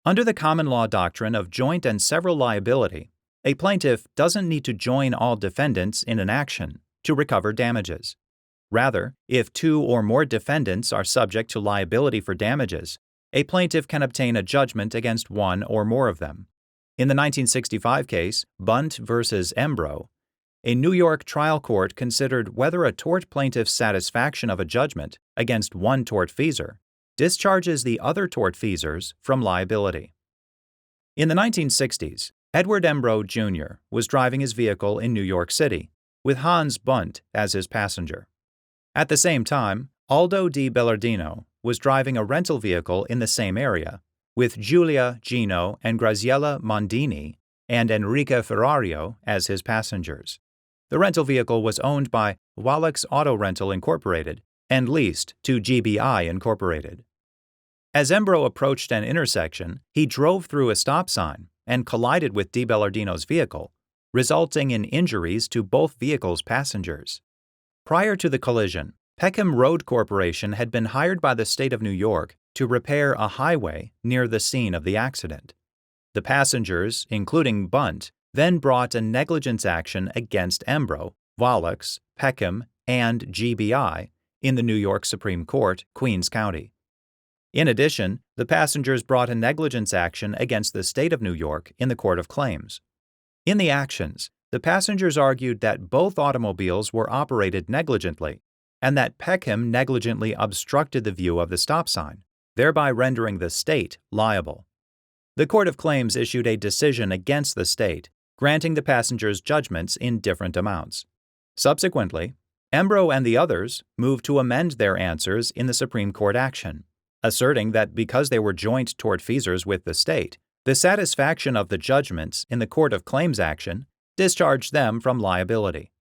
Under the common law doctrine of joint and several liability, a plaintiff doesn't need to join all defendants in an action to recover damages. Rather, if two or more defendants are subject to liability for damages, a plaintiff can obtain a judgment against one or more of them. In the 1965 case, Bundt v. Embro, a New York trial court considered whether a tort plaintiff's satisfaction of a judgment against one tortfeasor discharges the other tortfeasors from liability. In the 1960s, Edward Embro Jr. was driving his vehicle in New York City, with Hans Bundt as his passenger. At the same time, Aldo Di Belardino was driving a rental vehicle in the same area, with Giulia, Gino, and Graziella Mondini and Enrica Ferrario as his passengers. The rental vehicle was owned by Wallachs Auto Rental Incorporated and leased to G.B.I. Incorporated. As Embro approached an intersection, he drove through a stop sign and collided with Di Belardino's vehicle, resulting in injuries to both vehicles' passengers. Prior to the collision, Peckham Road Corporation had been hired by the state of New York to repair a highway near the scene of the accident. The passengers, including Bundt, then brought a negligence action against Embro, Wallachs, Peckham, and G.B.I. in the New York Supreme Court, Queens County. In addition, the passengers brought a negligence action against the state of New York in the Court of Claims. In the actions, the passengers argued that both automobiles were operated negligently and that Peckham negligently obstructed the view of the stop sign, thereby rendering the state liable. The Court of Claims issued a decision against the state, granting the passengers judgments in different amounts. Subsequently, Embro and the others moved to amend their answers in the Supreme Court action, asserting that because they were joint tortfeasors with the state, the satisfaction of the judgments in the Court of Claims action discharged them from liability.